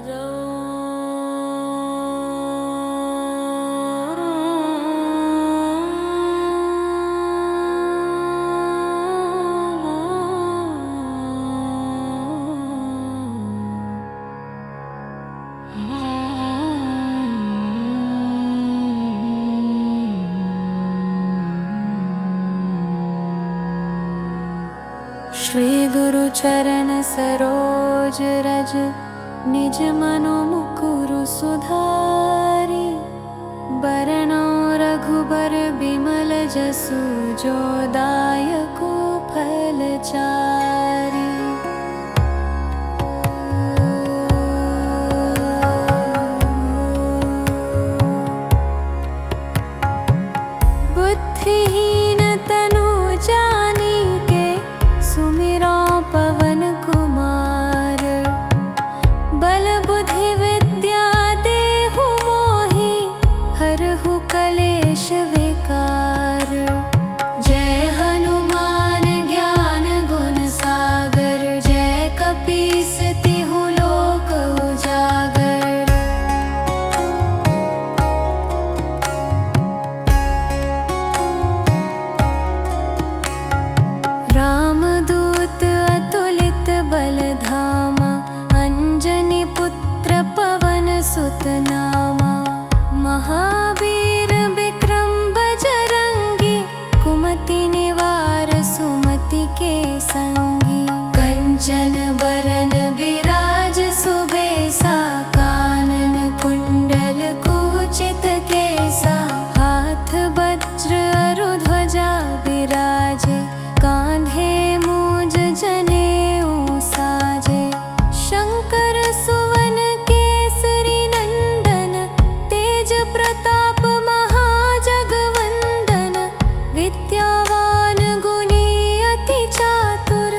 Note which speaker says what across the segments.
Speaker 1: श्री गुरु चरण सरोज रज निज मनो मुकुरु सुधारी। बरनौ रघुबर बिमल जसु जो दायको फलचारी। बुद्धिहीन तनु जानिके सुमिरो पवन कुमार। बल बुद्धि विद्या देहु मोहि हरहु कलेश विकार। जय हनुमान ज्ञान गुण सागर जय कपीस तिहु लोक उजागर। रामदूत अतुलित बल धामा अंजनी पुत्र पवन सुत नामा। महावीर विक्रम बजरंगी कुमति निवार सुमति के संगी। कंचन बरन विराज सुबेसा कानन कुंडल कुचित केसा। हाथ वज्र अरु ध्वजा विराजे कांधे मूज जनेऊ साजे। शंकर सुवन केसरी नंदन तेज प्रताप महाजगवंदन। विद्यावान गुणी अति चातुर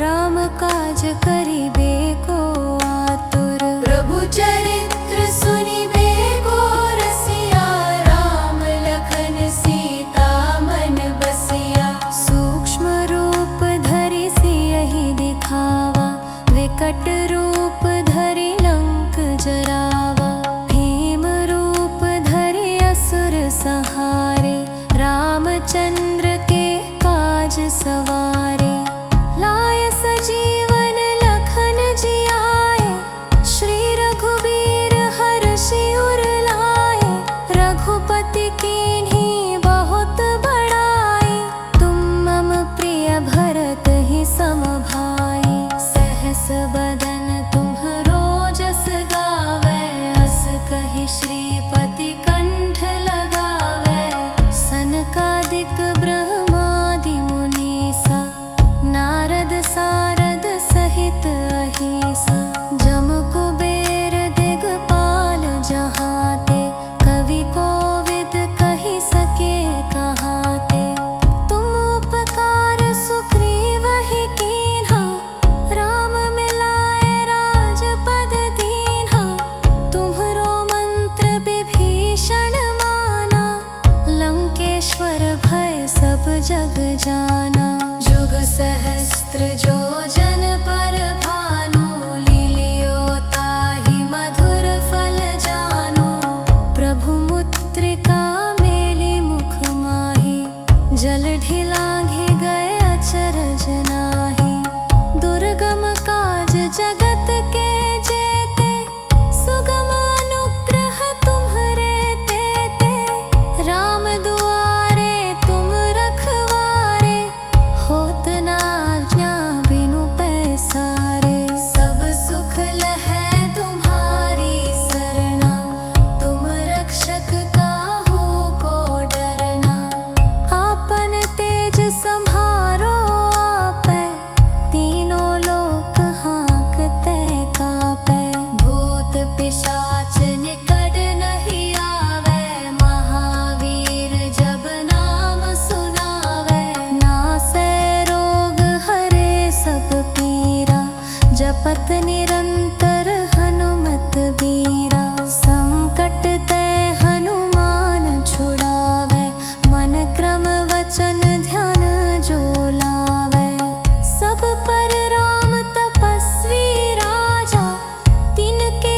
Speaker 1: राम काज करिबे को आतुर। प्रभु चरित्र सुनिबे को रसिया राम लखन सीता मन बसिया। सूक्ष्म रूप धरि सियहि दिखावा विकट रूप धरि लंक जरावा। भीम रूप धरि असुर संहारे रामचंद्र के काज सवारे। लाय सजीवन लखन जियाए श्री रघुबीर हर्षि उर लाए। रघुपति कीन्ही बहुत बड़ाई तुम मम प्रिय भरत ही सम भाई। सहस बदन तुम्हरो जस गावै अस कहि श्रीपति कंठ लगावै। सनकादिक ब्रह्मादि मुनीसा नारद सारद सहित अहिसा। जम कुबेर दिगपाल जहाते कवि कोविद कहि सके कहाते। तुम उपकार सुग्रीवहि कीन्हा राम मिलाए राजपद दीन्हा। तुम्हरो मंत्र विभीषण माना लंकेश्वर भय सब जग जाना। जुग सहस्त्र जो जन पर भानु लील्यो ताहि मधुर फल जानु। प्रभु मुद्रिका मेलि मुख माहि जल ढिलांघि गए अचरज नाहि। दुर्गम काज जगत के जेते सुगम अनुग्रह तुम्हरे तेते। राम दुआरे तुम रखवारे होत न आज्ञा बिनु पैसारे। सब सुख लहै तुम्हारी सरना तुम रक्षक काहू को डरना। आपन तेज सम्हारो आपै तीनों लोक हाँकते कापै। भूत पिशाच निकट नहीं आवे महावीर जब नाम सुनावे। नासै रोग हरे सब पीरा जपत निरंतर हनुमत बीरा। संकट ते हनुमान छुड़ावे मन क्रम वचन ध्यान जो लावे। सब पर राम तपस्वी राजा तिनके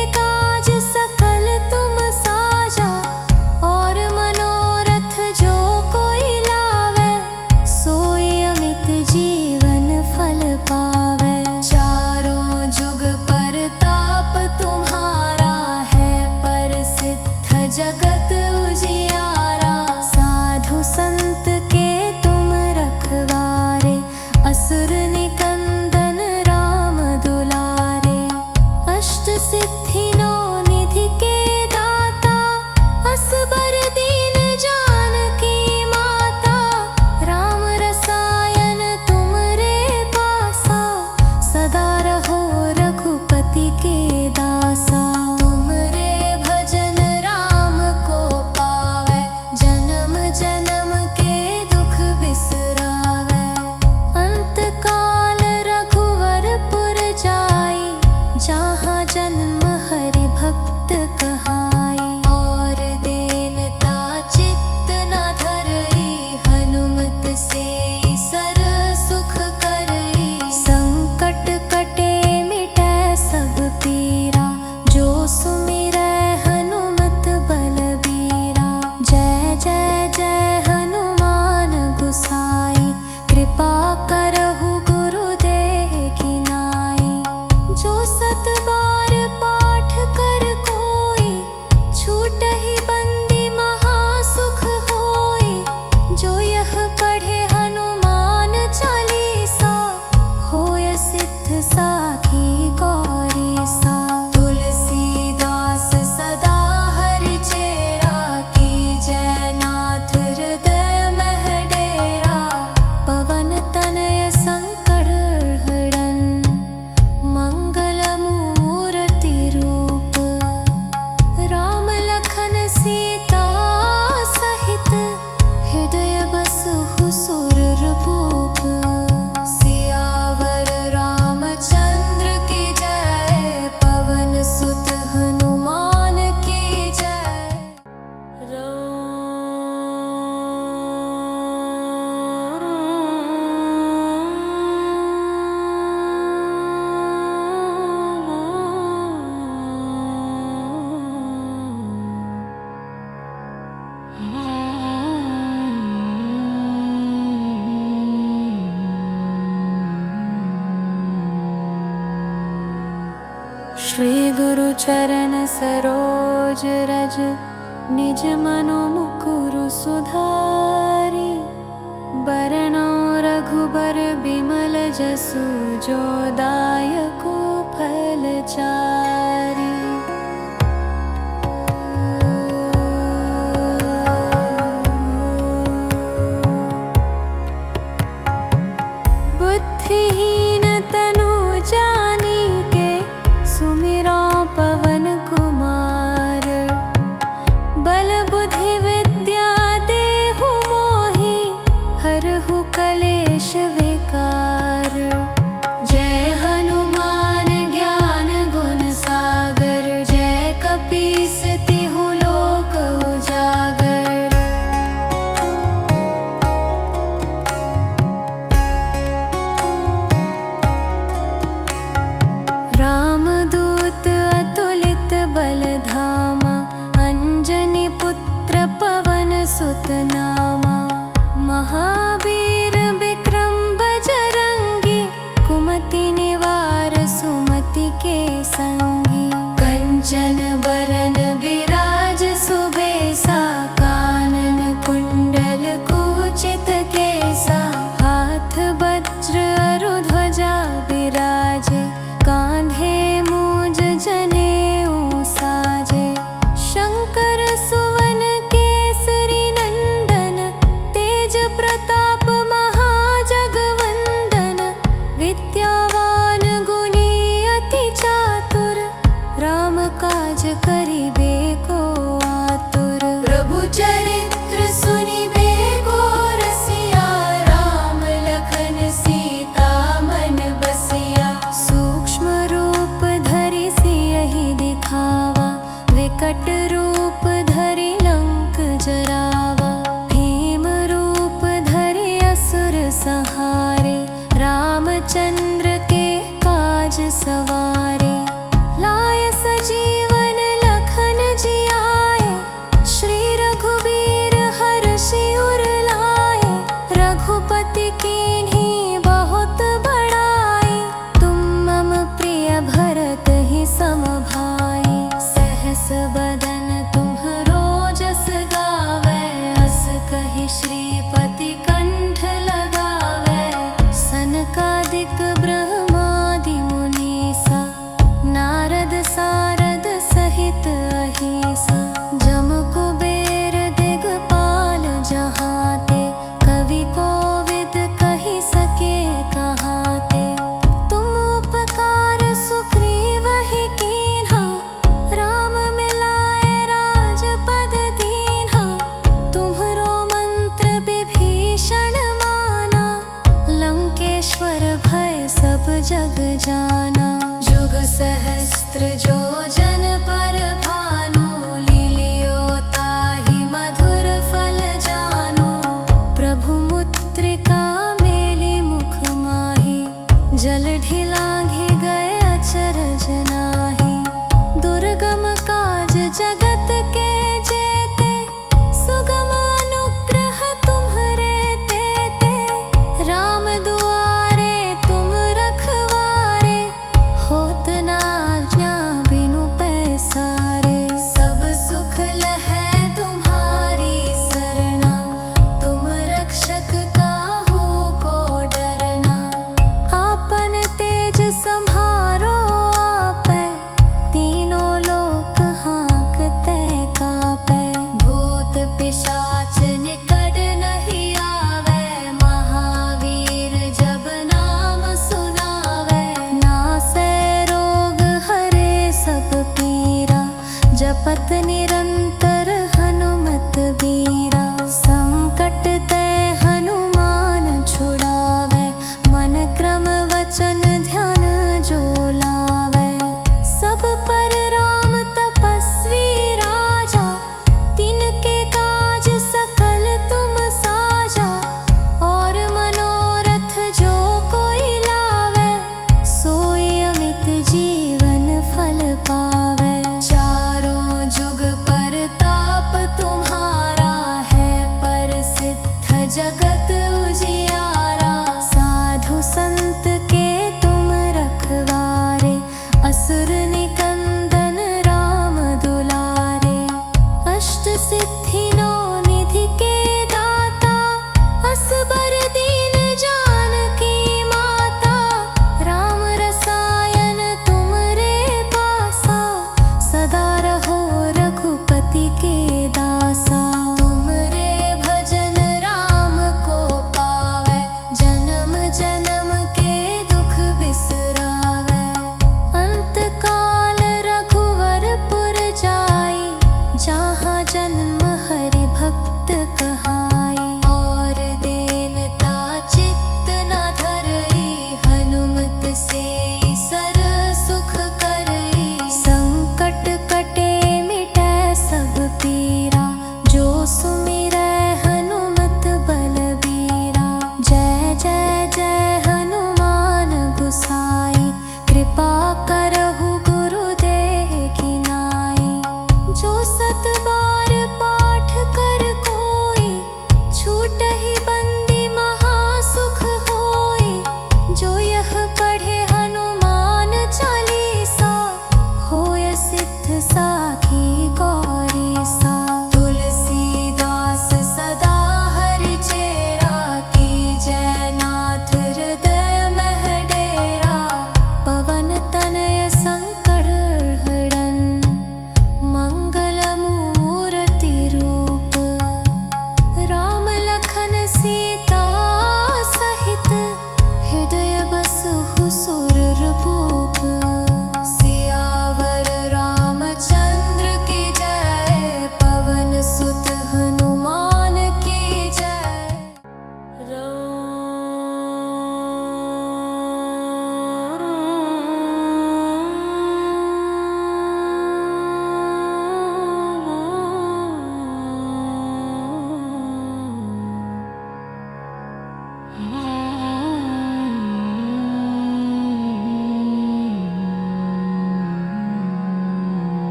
Speaker 1: श्री गुरु चरण सरोज रज, निज मनो मुकुरु सुधारी। बरनौ रघुबर बिमल जसु, जो दायको फलचारी। बुद्धिहीन तनु जानिके, सुमिरौ पवन कुमार। बल बुद्धि विद्या देहु मोहि, हरहु कलेश विकार। जय हनुमान ज्ञान गुण सागर, जय कपीस तिहु लोक उजागर। रामदूत अतुलित बल धामा, अंजनी पुत्र पवन सुत नामा। महावीर विक्रम बजरंगी, कुमति निवार सुमति के संगी। कंचन बरन विराज सुबेसा, कानन कुंडल कुचित केसा। हाथ वज्र अरु ध्वजा विराजे, कांधे मूज जनेऊ साजे। शंकर सुवन केसरी नंदन, तेज प्रताप महाजगवंदन। विद्यावान गुणी अति चातुर, राम काज करिबे को आतुर। प्रभु चरित्र सुनिबे को रसिया, राम लखन सीता मन बसिया। सूक्ष्म रूप धरि सियहि दिखावा, विकट रूप धरि लंक जरावा। भीम रूप धरि असुर संहारे, रामचंद्र के काज सवारे। लाय सजीवन लखन जियाए, श्री रघुवीर हर्षि उर लाए। रघुपति कीन्ही बहुत बड़ाई, तुम मम प्रिय भरत ही सम भाई। सहस बदन तुम्हरो जस गावै, अस कहि श्रीपति कंठ लगावै। सनकादिक ब्रह्मादि मुनीसा, नारद सारद सहित अहिसा। जम कुबेर दिगपाल जहाते, कवि कोविद कहि सके कहाते। तुम उपकार सुग्रीवहि कीन्हा, राम मिलाए राजपद दीन्हा। तुम्हरो मंत्र विभीषण माना, लंकेश्वर भय सब जग जाना। जुग सहस्त्र जो जन पर भानु, लील्यो ताहि मधुर फल जानु। प्रभु मुद्रिका मेलि मुख माहि, जल ढिलांघि गए अचरज नाहि। दुर्गम काज जगत के जेते, सुगम अनुग्रह तुम्हरे तेते। राम दुआरे तुम रखवारे, होत न आज्ञा बिनु पैसारे। सब सुख लहै तुम्हारी सरना, तुम रक्षक काहू को डरना। आपन तेज संभार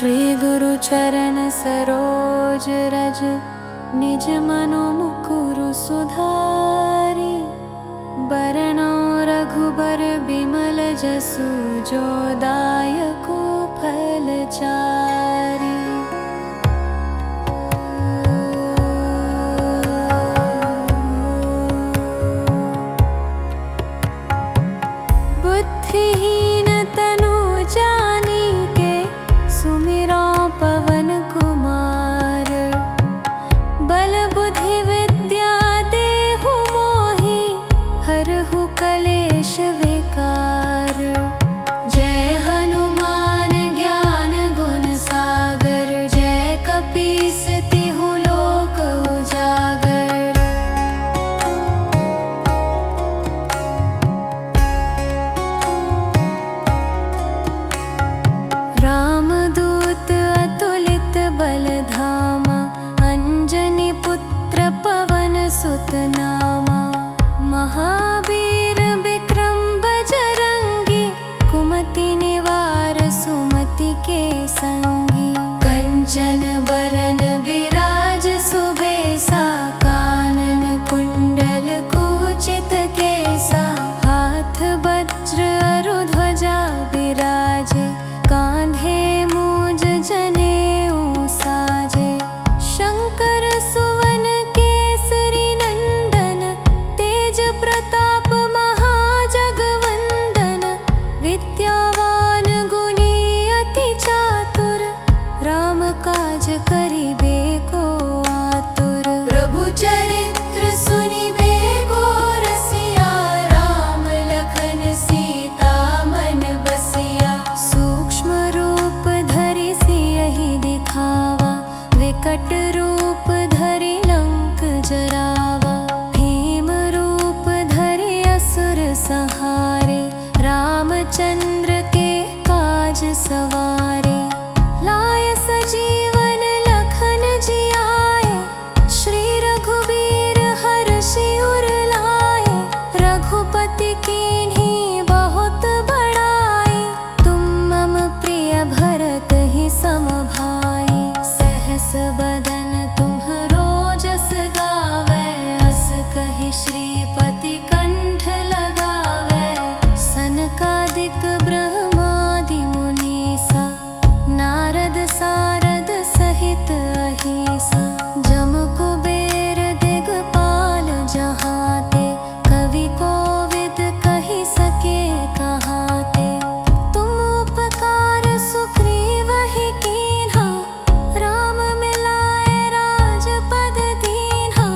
Speaker 1: श्री गुरु चरण सरोज रज, निज मनो मुकुरु सुधारी। बरनौ रघुबर बिमल जसु, जो दायको फलचारी। बुद्धिहीन तनु जानिके, सुमिरौ पवन कुमार। बल बुद्धि विद्या देहु मोहि, हरहु कलेश विकार। जय हनुमान ज्ञान गुण सागर, जय कपीस तिहु लोक उजागर। रामदूत अतुलित बल धामा, अंजनी पुत्र पवन सुत नामा। महावीर विक्रम बजरंगी, कुमति निवार सुमति के संगी। कंचन बरन विराज सुबेसा, कानन कुंडल कुचित केसा। हाथ वज्र अरु ध्वजा विराजे, कांधे मूज जनेऊ साजे। शंकर सुवन केसरी नंदन, तेज प्रताप महाजगवंदन। विद्यावान गुणी अति चातुर, राम काज करिबे को आतुर। प्रभु चरित्र सुनिबे को रसिया, राम लखन सीता मन बसिया। सूक्ष्म रूप धरि सियहि दिखावा, विकट रूप धरि लंक जरावा। भीम रूप धरि असुर संहारे, रामचंद्र के काज सवारे। लाय सजीवन लखन जियाए, श्री रघुवीर हर्षि उर लाए। रघुपति कीन्ही बहुत बड़ाई, तुम मम प्रिय भरत ही सम भाई। सहस बदन तुम्हरो जस गावै, अस कहि श्रीपति कंठ लगावै। सनकादिक ब्रह्मादि मुनीसा, नारद सारद सहित अहिसा। जम कुबेर दिगपाल जहाते, कवि कोविद कहि सके कहाते। तुम उपकार सुग्रीवहि कीन्हा, राम मिलाए राजपद दीन्हा।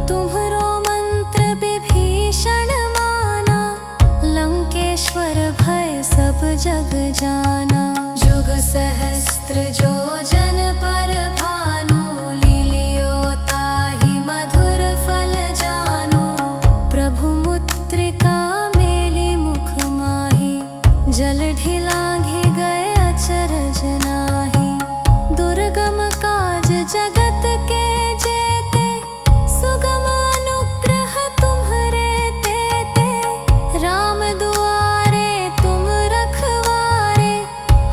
Speaker 1: तुम्हरो मंत्र विभीषण माना, लंकेश्वर भय सब जग जाना। जुग सहस्त्र जो जन पर भानु, लील्यो ताहि मधुर फल जानु। प्रभु मुद्रिका मेलि मुख माहि, जल ढिलांघि गए अचरज नाही। दुर्गम काज जगत के जेते, सुगम अनुग्रह तुम्हरे तेते। राम दुआरे तुम रखवारे,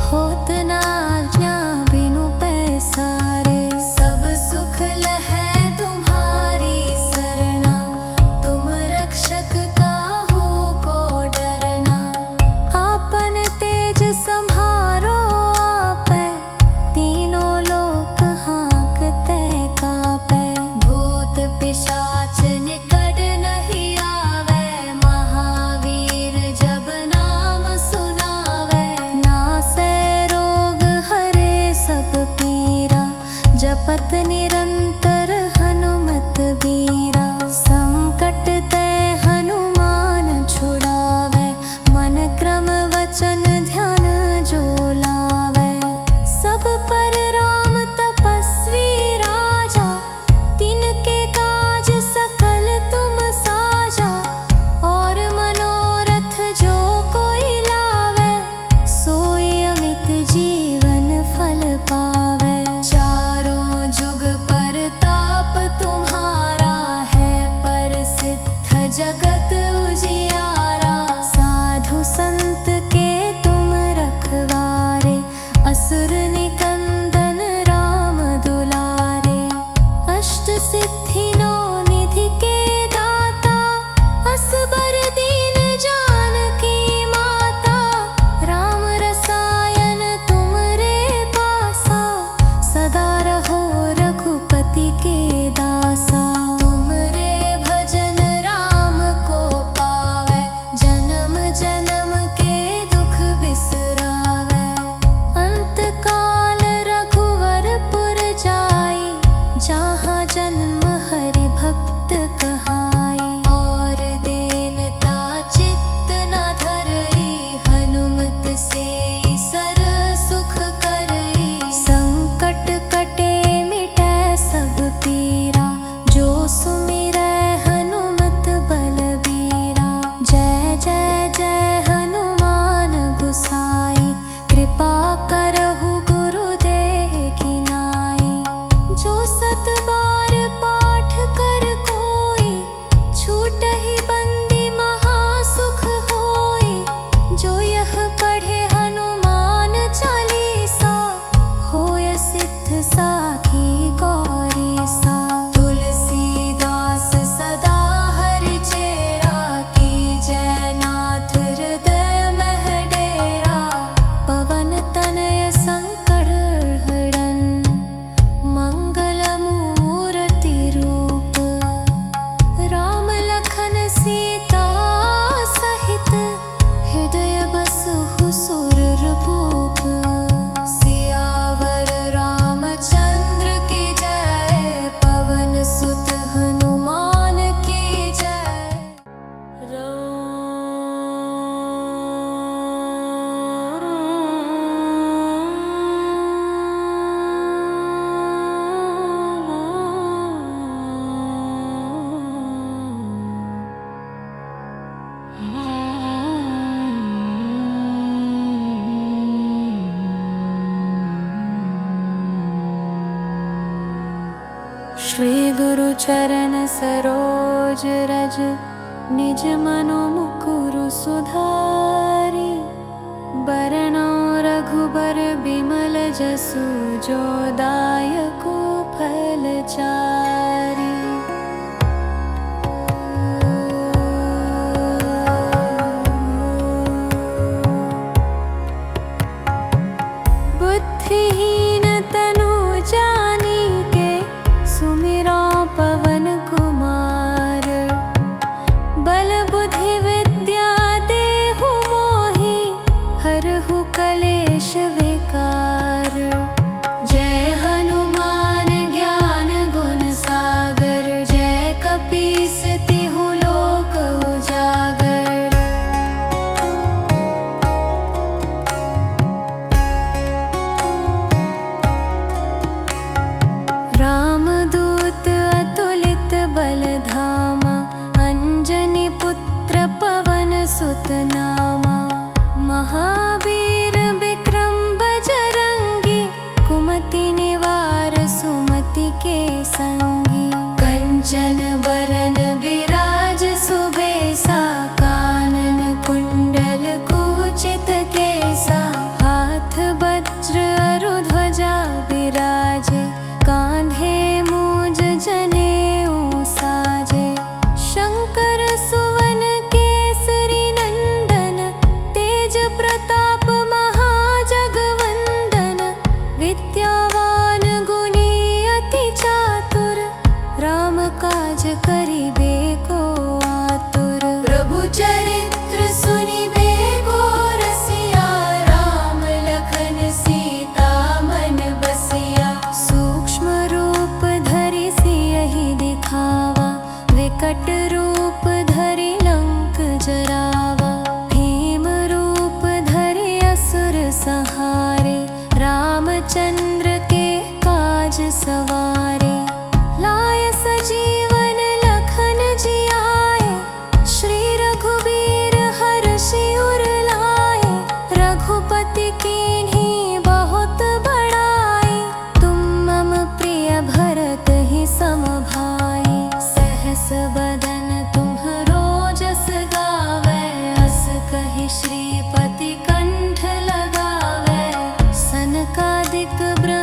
Speaker 1: होत न आज्ञा बिनु पैसारे। सब सुख लहै तुम्हारी सरना, तुम रक्षक काहू को डरना। आपन तेज श्री गुरु चरण सरोज रज, निज मनो मुकुरु सुधारी। बरनौ रघुबर बिमल जसु, जो दायको फलचारी। बुद्धिहीन तनु जानिके, सुमिरौ पवन कुमार। बल बुद्धि विद्या देहु मोहि, हरहु कलेश विकार। जय हनुमान ज्ञान गुण सागर, जय कपीस तिहु लोक उजागर। रामदूत अतुलित बल धामा, अंजनी पुत्र पवन सुत नामा। महावीर विक्रम बजरंगी, कुमति निवार सुमति के संगी। कंचन बरन विराज सुबेसा, कानन कुंडल कुचित केसा। हाथ वज्र अरु ध्वजा विराजे, कांधे मूज जनेऊ साजे। शंकर सुवन केसरी नंदन, तेज प्रताप महाजगवंदन। विद्यावान गुणी अति चातुर, राम काज करिबे को आतुर। प्रभु चरित्र सुनिबे को रसिया, राम लखन सीता मन बसिया। सूक्ष्म रूप धरि सियहि दिखावा, विकट रूप धरि लंक जरावा। भीम रूप धरि असुर संहारे, रामचंद्र के काज सवारे। लाय सजीवन लखन जियाए, श्री रघुवीर हर्षि उर लाए। रघुपति कीन्ही बहुत बड़ाई, तुम मम प्रिय भरत ही सम भाई। सहस बदन तुम्हरो जस गावै, अस कहि श्रीपति कंठ लगावै। सनकादिक ब्रह्म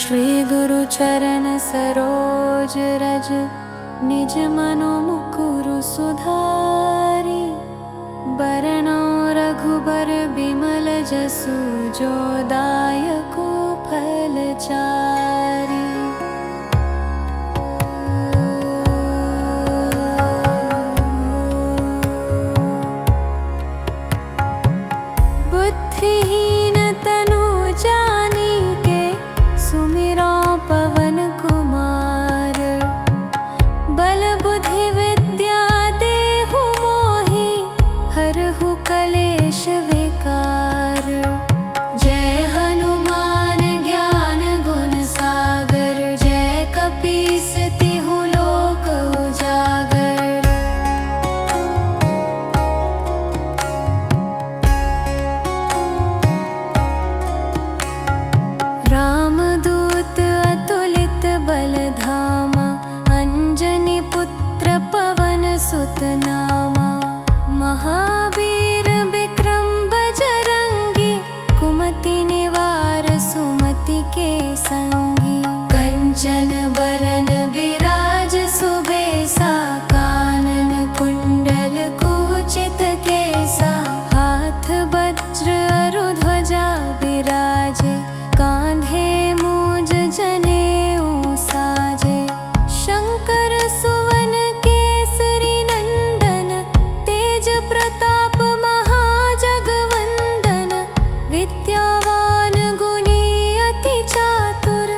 Speaker 1: श्री गुरु चरण सरोज रज, निज मनो मुकुरु सुधारी। बरनौ रघुबर बिमल जसु, जो दायको फलचारी। बुद्धिहीन तनु जानिके, सुमिरौ पवन कुमार। बल बुद्धि विद्या देहु मोहि, हरहु कलेश विकार। जय हनुमान ज्ञान गुण सागर, जय कपीस तिहु लोक उजागर। रामदूत अतुलित बल धामा, अंजनी पुत्र पवन सुत नामा। महावीर विक्रम बजरंगी, कुमति निवार सुमति के संगी। कंचन बरन विराज सुबेसा, कानन कुंडल कुचित केसा। हाथ वज्र अरु ध्वजा विराजे, कांधे मूज जनेऊ साजे। शंकर सुवन केसरी नंदन, तेज प्रताप महाजगवंदन। विद्यावान गुणी अति चातुर,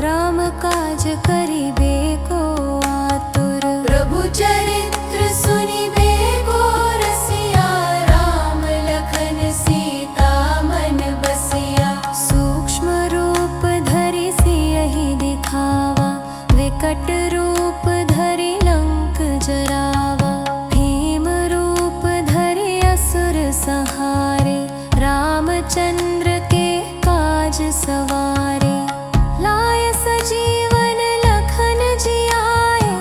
Speaker 1: राम काज करिबे को आतुर। प्रभु चरित्र सुनिबे को रसिया, राम लखन सीता मन बसिया। सूक्ष्म रूप धरि सियहि दिखावा, विकट रूप धरि लंक जरावा। भीम रूप धरि असुर संहारे, रामचंद्र के काज सवारे। लाय सजीवन लखन जियाए,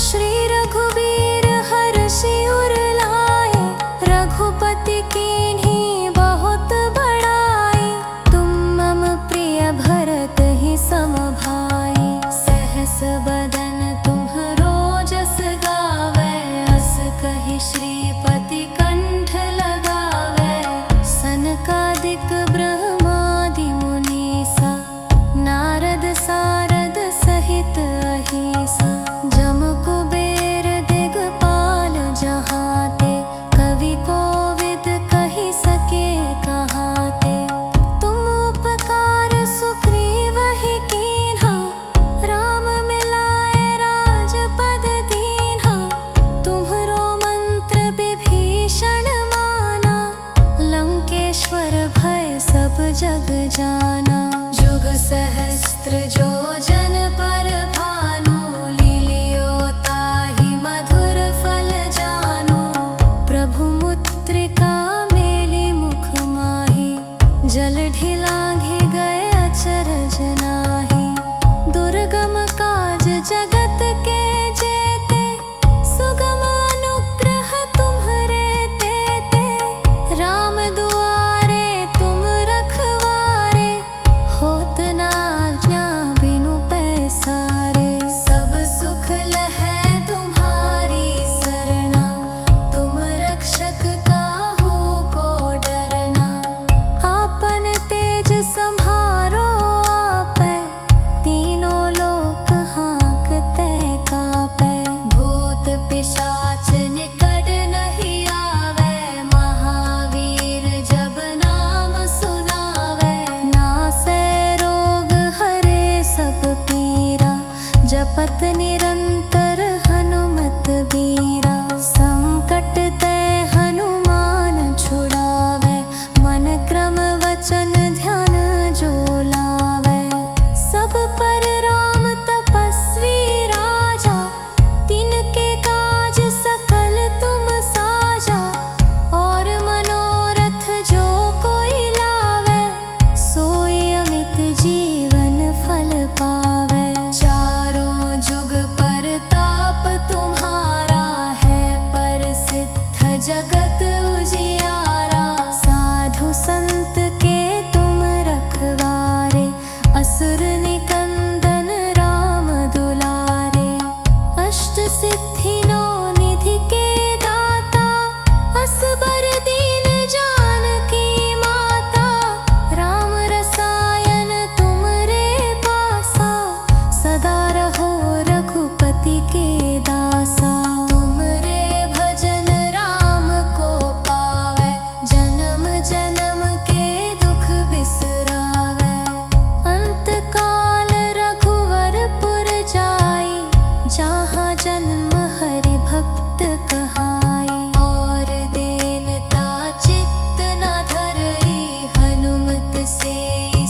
Speaker 1: श्री रघुबीर हरषि उर लाए। रघुपति कीन्ही बहुत बड़ाई, तुम मम प्रिय भरत ही सम भाई। सहस बदन तुम्हरो जस गावै, अस कहि श्रीपति कंठ लगावै। सनकादिक ब्रह्मादि मुनीसा, नारद सारद सहित अहिसा। जम कुबेर दिगपाल जहाते, कवि कोविद कहि सके कहाते। तुम उपकार सुग्रीवहि कीन्हा, राम मिलाए राजपद दीन्हा। तुम्हरो मंत्र विभीषण माना, लंकेश्वर भय सब जग जाना। जुग सहस्त्र जो जन पर भानु, लील्यो ताहि मधुर फल जानु। प्रभु मुद्रिका मेलि मुख माहि, जल ढिलांघि गए अचरज नाहि। दुर्गम काज जगत के जेते, सुगम अनुग्रह तुम्हरे तेते। राम दुआरे तुम रखवारे, होत न आज्ञा बिनु पैसारे। सब सुख लहै तुम्हारी सरना, तुम रक्षक काहू को डरना। आपन तेज सम्हारो आपै, तीनों लोक हाँकते कापै। भूत पिशाच निकट नहीं आवे, महावीर जब नाम सुनावे। नासै रोग हरे सब पीरा, जपत निरंतर हनुमत बीरा। संकट ते हनुमान छुड़ावे, मन क्रम वचन ध्यान जो लावे। सब पर राम तपस्वी राजा, तिनके काज सकल तुम साजा। और मनोरथ जो कोई लावे, सोई अमित जीवन फल पावे। चारों जुग परताप सिद्धिनो निधि के दाता, असबर दीन जानकी माता, राम रसायन तुमरे पासा, सदा रहो रघुपति के दासा। तुमरे भजन राम को पावे, जन्म जन्म के दुख बिसरावे। अंत काल रघुवरपुर जाई, जहाँ जन्म हरि भक्त कहाई। और दीनता चित्त न धरई, हनुमत से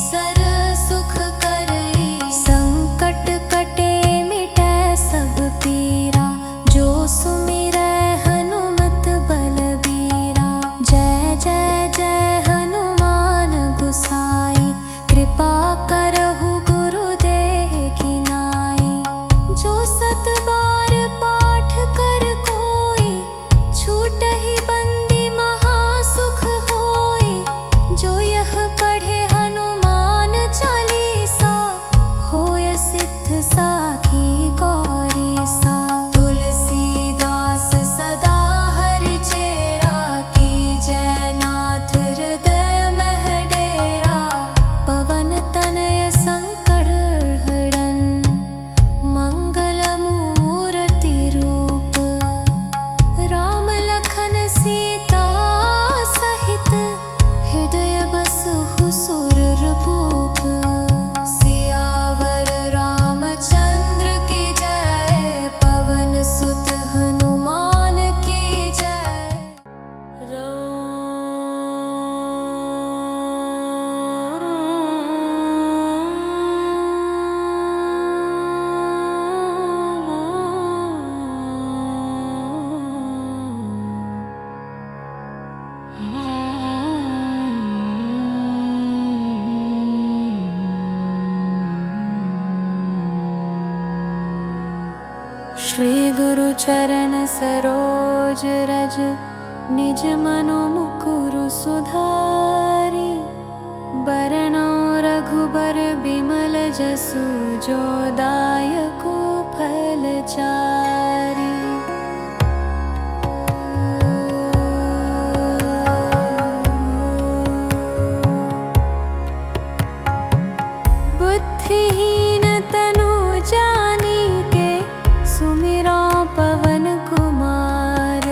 Speaker 1: सर सुख करई। संकट कटे मिटै सब पीरा, जो सुमिरै हनुमत बलबीरा। जय जय जय हनुमान गुसाई, कृपा करहु गुरुदेव की नाई। जो सत बार पाठ कर कोई, छूटहि बंदी महासुख होई। जो यह पढ़े हनुमान चालीसा, होय सिद्ध साखी गौरीसा। तुलसीदास सदा हरि चेरा, कीजय नाथ हृदय मह डेरा। पवन तनय संकट हरन, मंगल मूर्ति रूप। राम लखन सीता सहित, हृदय बसहु सुरभूप। सियावर रामचंद्र की जय, पवन सुत हनुमान की जय। श्री गुरु चरण सरोज रज, निज मनो मुकुरु सुधारी। बरनौ रघुबर बिमल जसु, जो दायको फल चारि। बुद्धिहीन तनु जानिके, सुमिरौ पवन कुमार।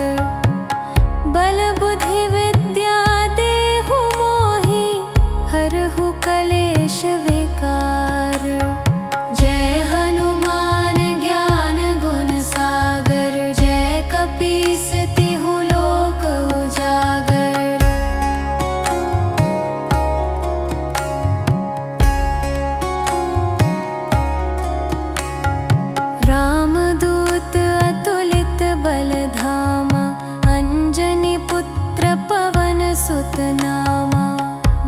Speaker 1: बल बुद्धि विद्या देहु मोहि, हरहु कलेश विकार। जय हनुमान ज्ञान गुण सागर, जय कपीस तिहु लोक उजागर। रामदूत अतुलित बल धामा, अंजनी पुत्र पवन सुत नामा।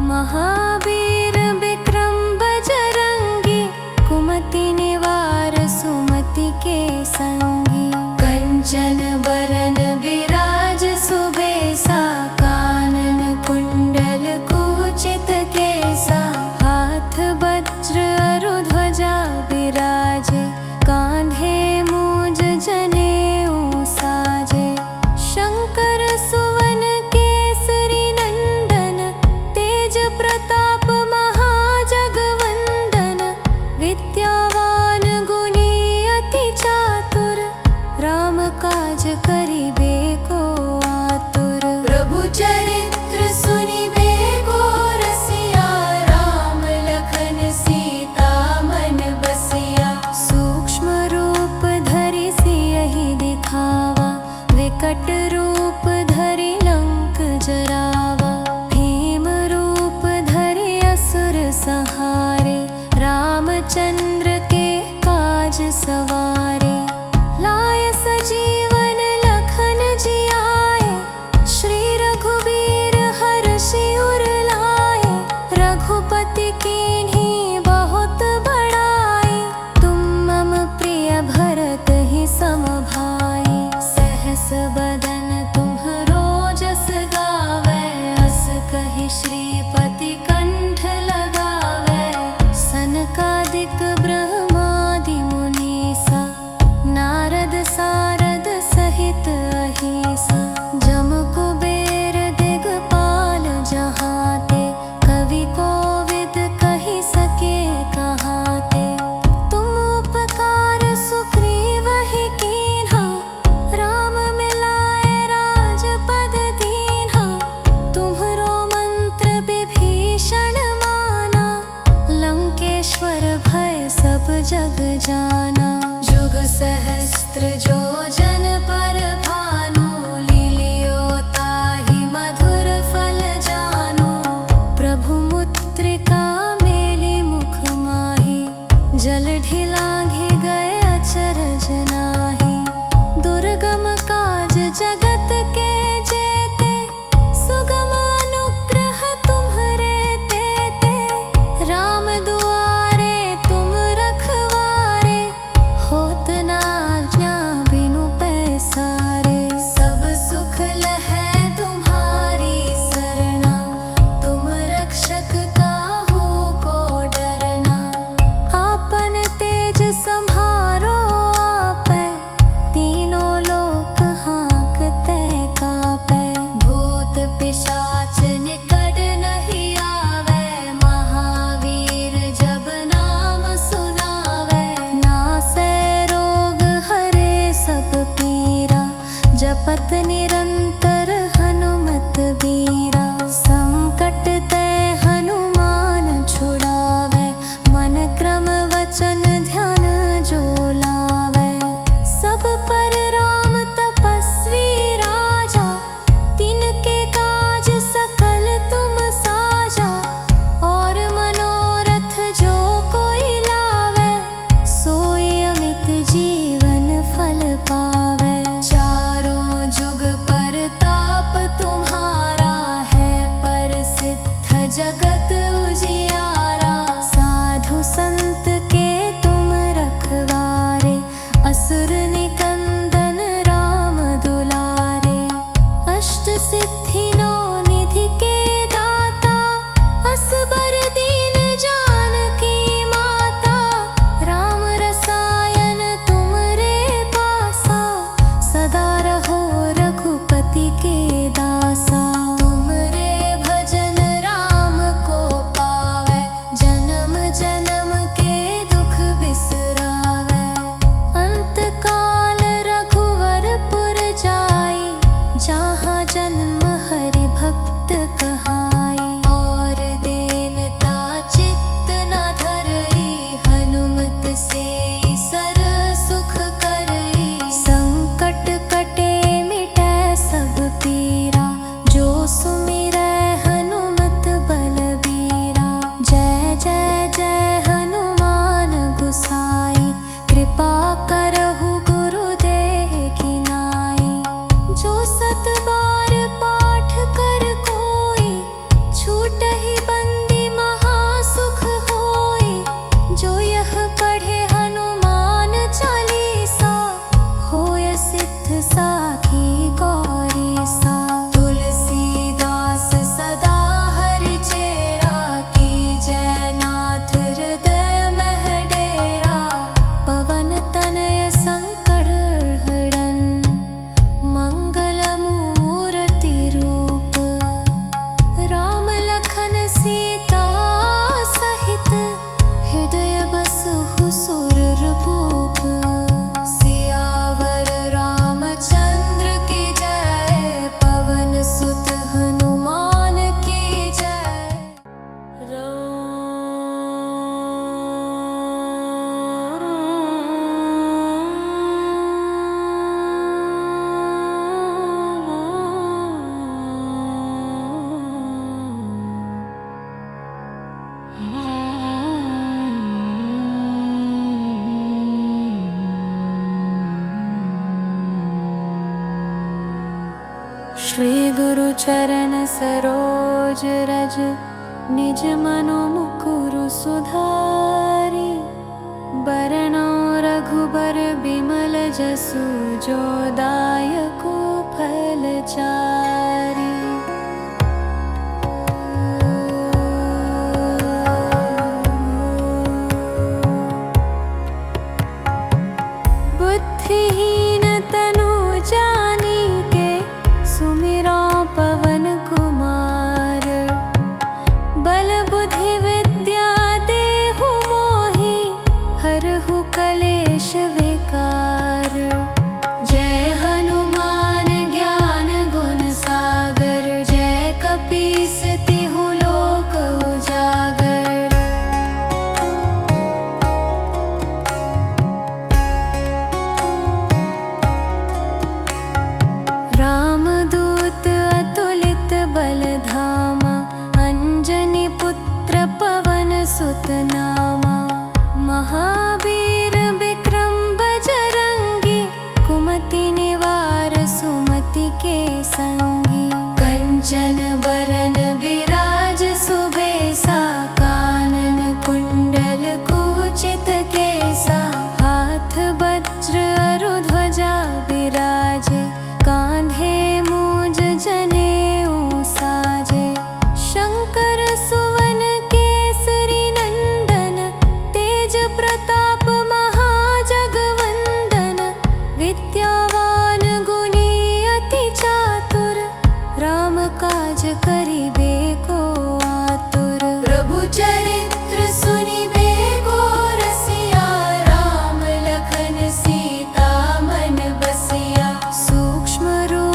Speaker 1: महावीर विक्रम बजरंगी, कुमति निवार सुमति के संगी। कंचन बरन विराज सुबेसा, कानन कुंडल कुचित केसा। हाथ वज्र अरु ध्वजा विराजे, कान्धे मूज जनेऊ साजे। शंकर सुवन केसरी नंदन, तेज प्रताप महाजगवंदन। विद्यावान गुणी अति चातुर, राम काज संपत निरंतर हनुमत बीरा। संकट ते हनुमान छुड़ावे, मन क्रम वचन ध्यान जो लावे। सब पर राम तपस्वी राजा, तिनके काज सकल तुम साजा। और मनोरथ जो कोई लावे, सोई अमित जीवन फल पावे। चारों जुग परताप तुम्हारा है, प्रसिद्ध जगत उजियारा। साधु संत के तुम रखवारे, असुर निकंदन राम दुलारे। अष्ट सिद्धि नौ निधि के दाता, असबर दीन जानकी माता। राम रसायन तुमरे पासा, सदा रहो रघुपति के दासा। तुमरे भजन राम को पावे, जन्म जन्म के दुख बिसरावे। अंत काल रघुवरपुर जाई, जहाँ जन्म हरि भक्त कहाई। और दीनता चित्त न धरई, हनुमत से सर सुख करई। संकट कटे मिटै सब पीरा, जो सुमिरै हनुमत बलबीरा। जय जय जय हनुमान गुसाई, कृपा करहु गुरुदेव की नाई। जो सत बार पाठ कर कोई, छूटहि बंदी महासुख होई। जो यह पढ़े हनुमान चालीसा, होय सिद्ध साखी गौरीसा। तुलसीदास सदा हरि चेरा, कीजय नाथ हृदय मह डेरा। पवन तनय संकट हरन, मंगल मूर्ति रूप। राम लखन सीता सहित, हृदय बसहु सुरभूप। सियावर रामचंद्र की जय, पवन सुत हनुमान की जय। श्री गुरु चरण सरोज रज, निज मनो मुकुरु सुधारी। बरनौ रघुबर बिमल जसु, जो दायको फल चारी। बुद्धिहीन तनु जानिके, सुमिरौ पवन कुमार। बल बुद्धि विद्या देहु मोहि, हरहु कलेश विकार। जय हनुमान ज्ञान गुण सागर, जय कपीस तिहु लोक उजागर। रामदूत अतुलित बल धामा, अंजनी पुत्र पवन सुत नामा। महावीर विक्रम बजरंगी, कुमति निवार सुमति के संगी। कंचन बरन विराज सुबेसा, कानन कुंडल कुचित केसा। हाथ वज्र अरु ध्वजा विराजे, कांधे मूज जनेऊ साजे। शंकर सुवन केसरी नंदन, तेज प्रताप महाजगवंदन। विद्यावान गुणी अति चातुर, राम काज करिबे को आतुर। प्रभु चरित्र सुनिबे को रसिया, राम लखन सीता मन बसिया। सूक्ष्म रूप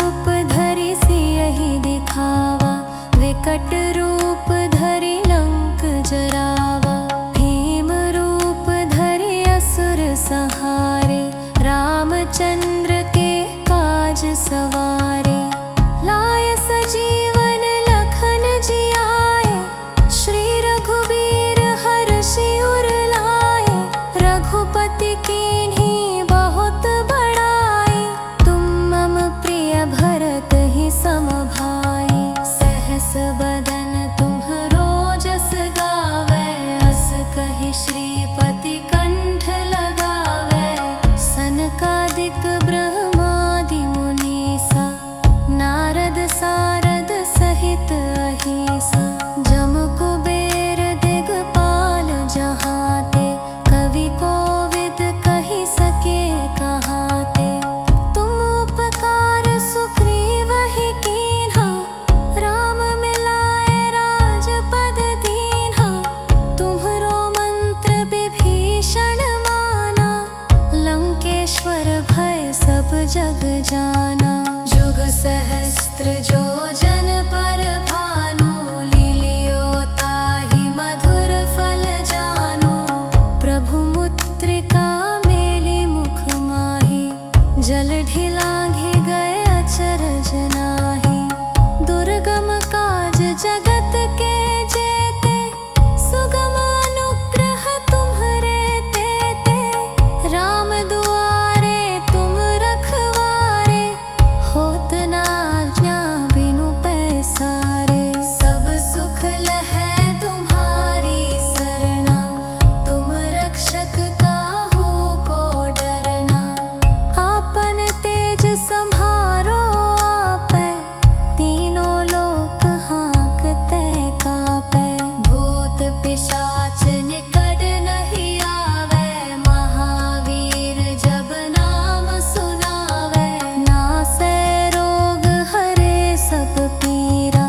Speaker 1: सादिक ब्रह्मादि मुनीसा, नारद सारद सहित अहिसा, जम कुबेर दिगपाल जहाते, कवि कोविद कहि सके कहाते। तुम उपकार सुग्रीव ही कीन्हा, राम मिलाए राजपद दीन्हा। तुम्हरो मंत्र विभीषण माना, लंकेश्वर भय सब जग जाना। जुग सहस्त्र जो जन पर भानु, लीलियो ताहि मधुर फल जानु। प्रभु मुद्रिका मेली मुख माहि, जल ढिलांघि गए अचरज नाही। दुर्गम काज जगत के जेते, सुगम अनुग्रह तुम्हरे तेते। राम दुआरे तुम रखवारे, होत न आज्ञा बिनु पैसारे। सब सुख लहै तुम्हारी सरना, तुम रक्षक काहू को डरना। आपन तेज सम्हारो आपै, तीनों लोक हाँकते कापै। भूत पिशाच निकट नहीं आवे, महावीर जब नाम सुनावे। नासै रोग हरे सब पीरा,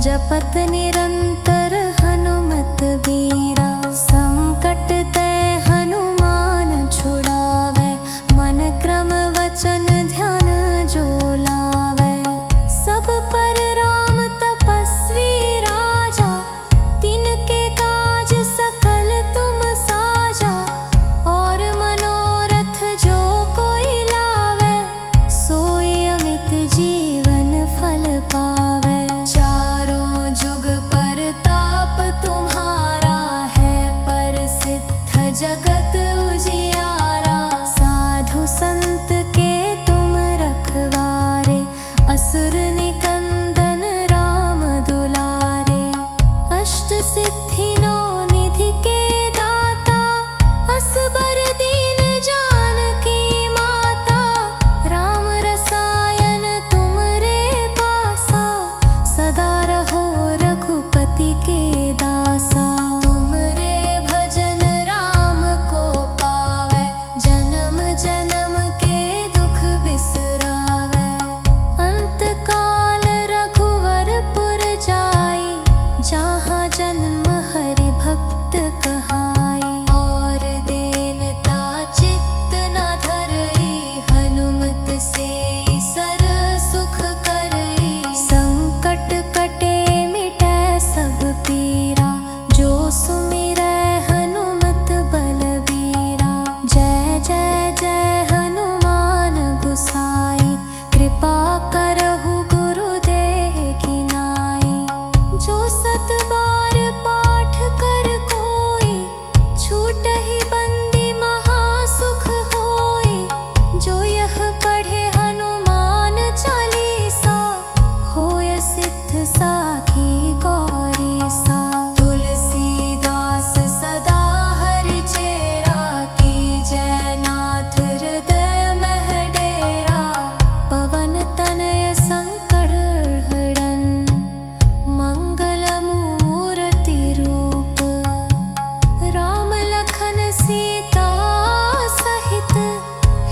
Speaker 1: जपत निरंतर हनुमत बीरा। संकट ते हनुमान छुड़ावे, मन क्रम वचन ध्यान जो लावे। सब पर राम तपस्वी राजा, तिनके काज सकल तुम साजा। और मनोरथ जो कोई लावे, सोई अमित जीवन फल पावे। चारों जुग परताप तुम्हारा है, प्रसिद्ध जगत उजियारा। साधु संत के तुम रखवारे, असुर निकंदन राम दुलारे। अष्ट सिद्धि नौ निधि के दाता, असबर दीन जानकी माता। राम रसायन तुमरे पासा, सदा रहो रघुपति के दासा। तुमरे भजन राम को पावे, जन्म जन्म के दुख बिसरावे। अंत काल रघुवरपुर जाई, जहाँ जन्म हरि भक्त कहाई। और दीनता चित्त न धरई, हनुमत से सर सुख करई। संकट कटे मिटै सब पीरा, जो सुमिरै हनुमत बलबीरा। जय जय जय हनुमान गुसाई, कृपा करहु गुरुदेव की नाई। जो सत बार पाठ कर कोई, छूटहि बंदी महासुख होई। जो यह पढ़े हनुमान चालीसा, होय सिद्ध साखी गौरीसा। तुलसीदास सदा हरि चेरा, कीजय नाथ हृदय मह डेरा। पवन तनय संकट हरन, मंगल मूर्ति रूप। राम लखन सीता सहित,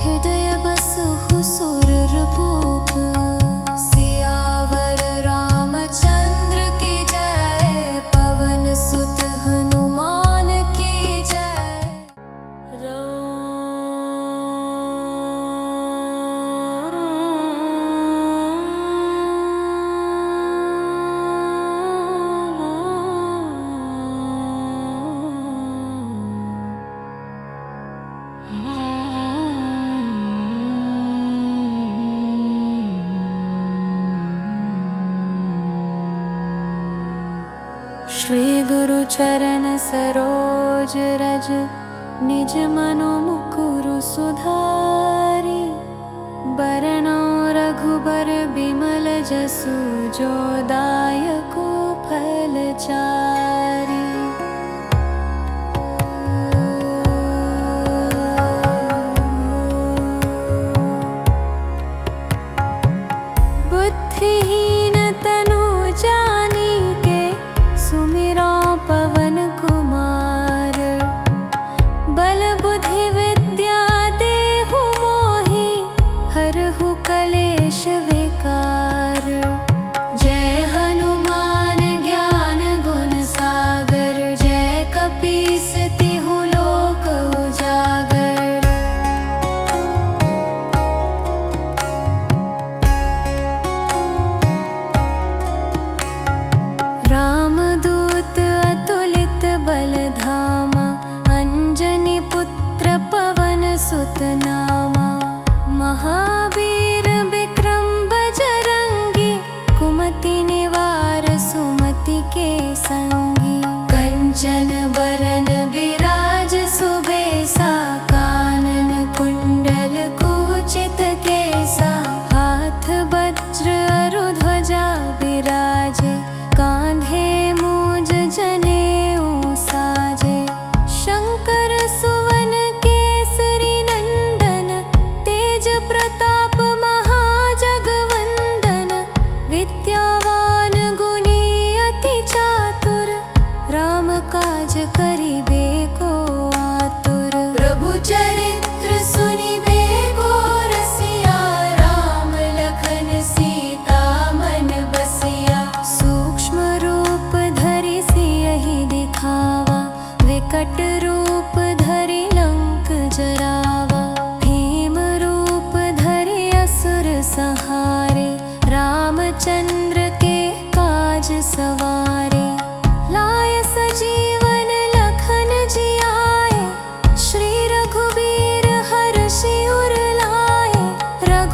Speaker 1: हृदय बसहु सुरभूप। सियावर रामचंद्र की जय, पवन सुत हनुमान की जय। श्री गुरु चरण सरोज रज, निज मनो मुकुरु सुधारी। बरनौ रघुबर बिमल जसु, जो दायको फलचारी।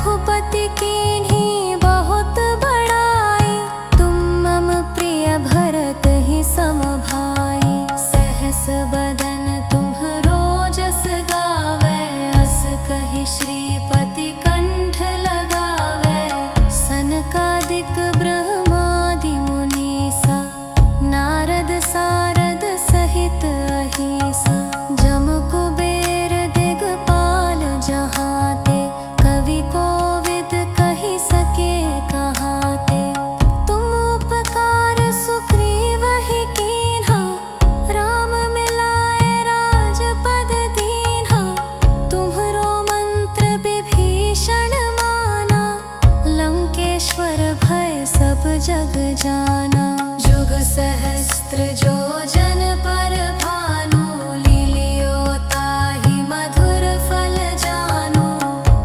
Speaker 1: रघुपति कीन्ही बहुत बड़ाई, तुम मम प्रिय भरत ही सम भाई। सहस बदन तुम्हरो जस गावै, अस कहि श्रीपति कंठ लगावै। सनकादिक ब्रह्मादि मुनीसा, नारद सारद सहित अहिसा। जम कुबेर दिगपाल जहाते, कवि कोविद कहि सके कहाते। तुम उपकार सुग्रीव ही कीन्हा, राम मिलाए राजपद दीन्हा। तुम्हरो मंत्र विभीषण माना, लंकेश्वर भय सब जग जाना। जुग सहस्त्र जो जन पर भानु, लील्यो ताहि मधुर फल जानु।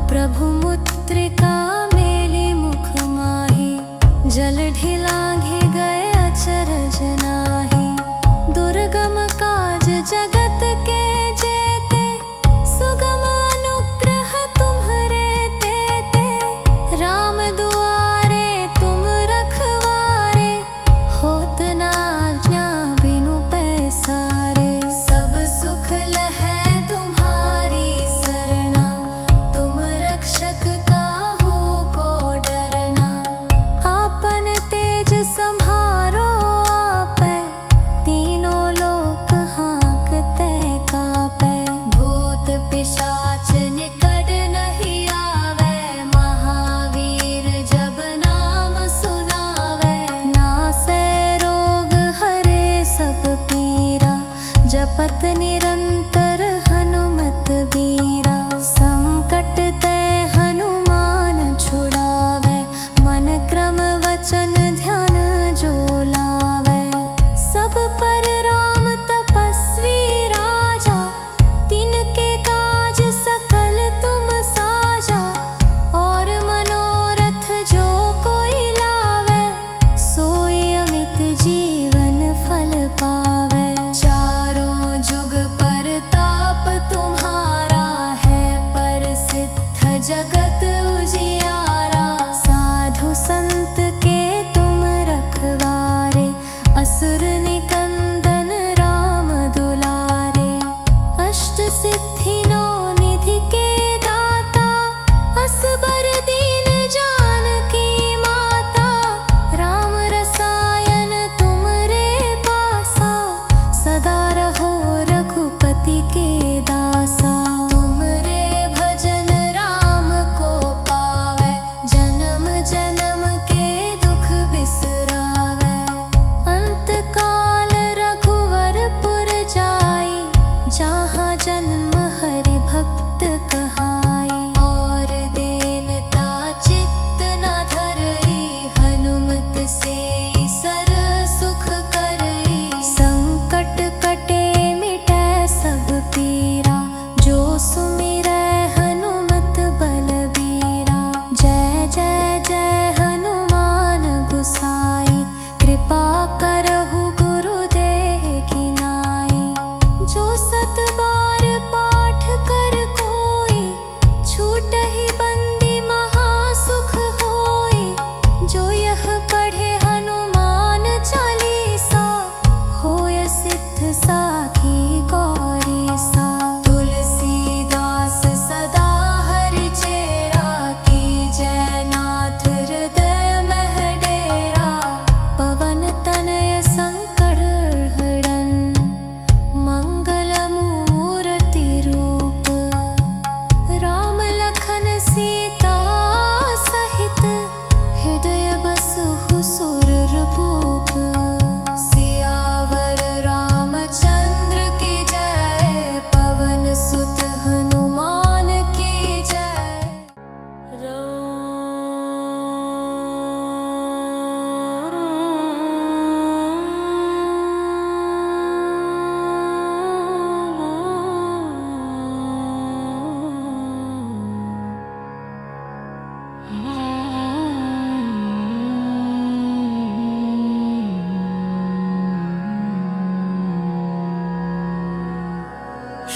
Speaker 1: प्रभु मुद्रिका मेली मुख माहि, जल ढिलांघि गए अचरज नाहि। दुर्गम काज जगत के जेते, सुगम अनुग्रह तुम्हरे तेते। राम दुआरे तुम रखवारे, होत न आज्ञा बिनु पैसारे। सब सुख लहै तुम्हारी सरना, तुम रक्षक काहू को डरना। आपन तेज सम्हारो आपै, तीनों लोक हाँकते कापै। भूत पिशाच निकट नहीं आवै, महावीर जब नाम सुनावै। नासै रोग हरे सब पीरा, जपत निरंतर हनुमत बीरा। संकट ते हनुमान छुड़ावै, मन क्रम वचन ध्यान जो लावै। सब पर राम तपस्वी राजा, तिनके काज सकल तुम साजा। और मनोरथ जो कोई लावै, सोई अमित जीवन फल पावै। चारों जुग परताप तुम्हारा है, प्रसिद्ध जगत उजियारा। साधु संत के तुम रखवारे, असुर निकंदन राम दुलारे। अष्ट सिद्धि नौ निधि के दाता, असबर दीन जानकी माता। राम रसायन तुमरे पासा, सदा रहो रघुपति के दासा। तुमरे भजन राम को पावै, जन्म जन्म के दुख बिसरावै। अंत काल रघुवरपुर जाई, जहाँ जन्म हरि भक्त कहाई। और दीनता चित्त न धरई, हनुमत से सर सुख करई। संकट कटे मिटै सब पीरा, जो सुमिरै हनुमत बलबीरा। जय जय जय हनुमान गुसाई, कृपा करहु गुरुदेव की नाई। जो सत बार पाठ कर कोई, छूटहि बंदी महासुख होई। जो यह पढ़े हनुमान चालीसा, होय सिद्ध साखी गौरीसा। तुलसीदास सदा हरि चेरा, कीजै नाथ हृदय मह डेरा। पवन तनय संकट हरन, मंगल मूर्ति रूप। राम लखन सीता सहित, हृदय बसहु सुरभूप। सियावर रामचंद्र की जय, पवन सुत हनुमान की जय।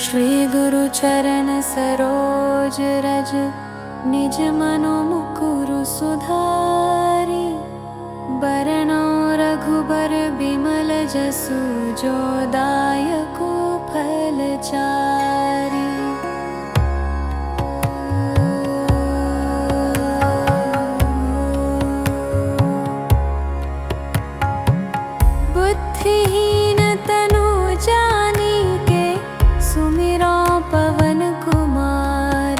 Speaker 1: श्री गुरु चरण सरोज रज, निज मनो मुकुरु सुधारी। बरनौ रघुबर बिमल जसु, जो दायको फलचारी। बुद्धिहीन तनु जानिके, सुमिरौ पवन कुमार।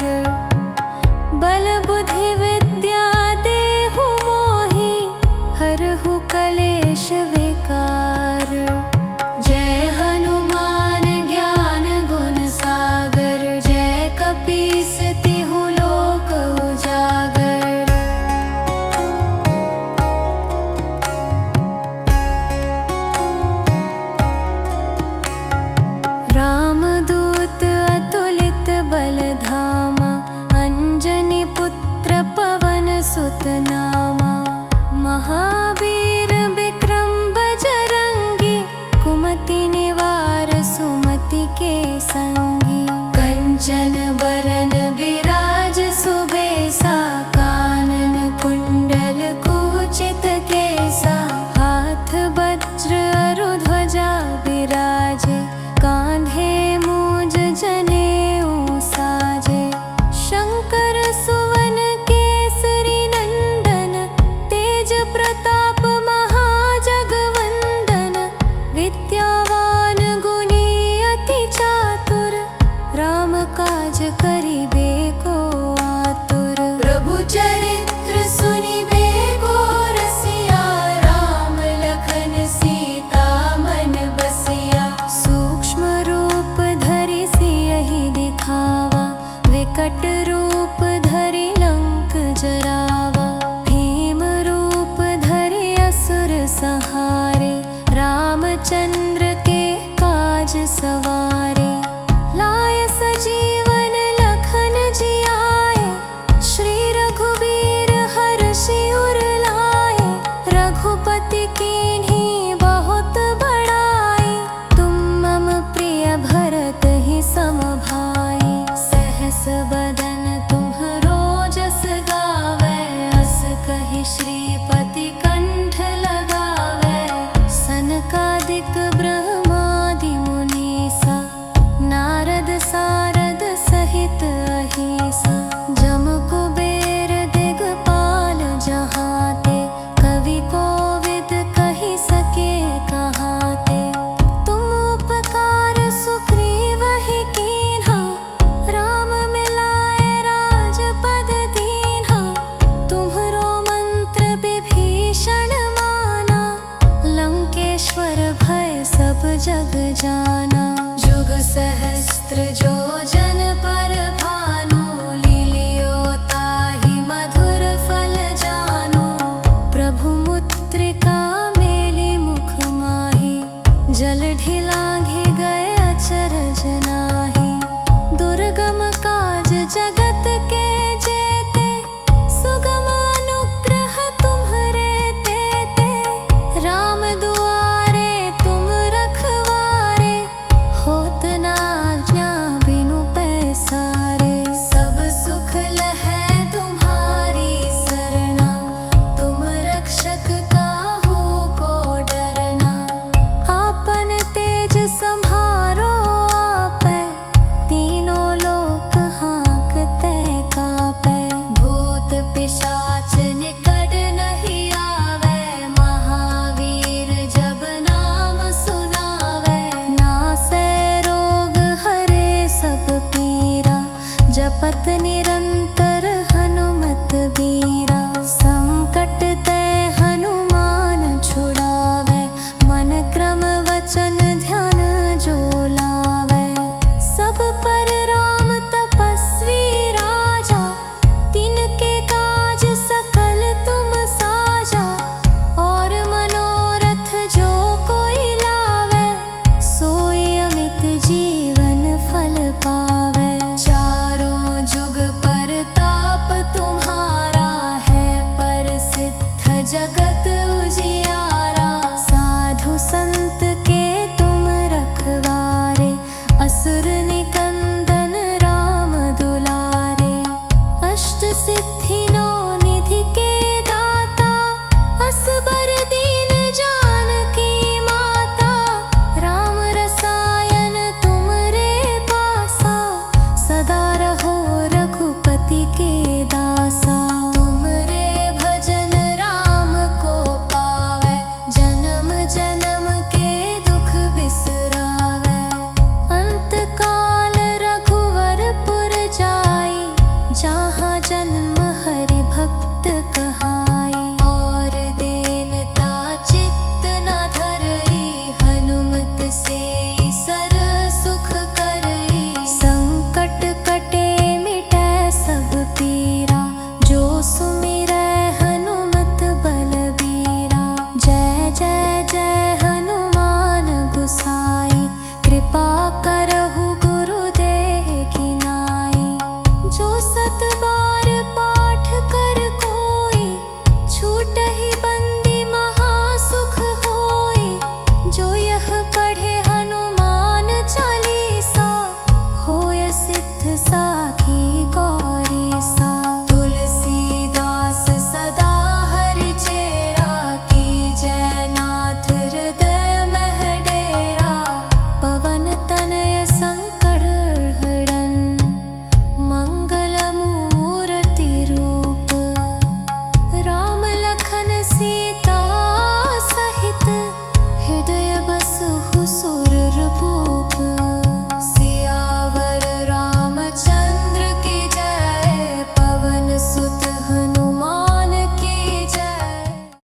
Speaker 1: बल बुद्धि विद्या देहु मोहि, हरहु कलेश विकार। जय हनुमान ज्ञान गुण सागर, जय कपीस तिहु लोक उजागर। रामदूत अतुलित बल धामा, अंजनी पुत्र पवन सुत नामा। महावीर विक्रम बजरंगी, कुमति निवार सुमति के संगी। कंचन बरन विराज सुबेसा, कानन कुंडल कुचित केसा। हाथ वज्र अरु ध्वजा विराजे, कांधे मूज जनेऊ साजे। शंकर सुवन केसरी नंदन, तेज प्रताप महाजगवंदन। विद्यावान गुणी अति चातुर, राम काज करिबे को आतुर। प्रभु चरित्र सुनिबे को रसिया, राम लखन सीता मन बसिया। सूक्ष्म रूप धरि सियहि दिखावा, विकट रूप धरि लंक जरावा। भीम रूप धरि असुर संहारे, रामचंद्र के काज सवारे। लाय सजीवन लखन जियाए, श्री रघुबीर हरषि उर लाए। रघुपति कीन्ही बहुत बड़ाई, तुम मम प्रिय भरत ही सम भाई। सहस बदन तुम्हरो जस गावै, अस कहि श्रीपति कंठ लगावै। सनकादिक ब्रह्मादि मुनीसा, सिद्धि नो निधि के दाता असबर दीन जानकी माता राम रसायन तुमरे पासा सदा रहो रघुपति के दासा तुमरे भजन राम को पावे जन्म जन्म के दुख बिसरावे अंत काल रघुवरपुर जाई जहाँ जन्म हरि भक्त कहाई और दीनता चित्त न धरई हनुमत से सर सुख करई संकट कटे मिटै सब पीरा जो सुमिरै हनुमत बलबीरा जय जय जय हनुमान गुसाई कृपा करहु गुरुदेव की नाई जो सत बार पाठ कर कोई छूटहि बंदी महासुख होई जो यह पढ़े हनुमान चालीसा होय सिद्ध साखी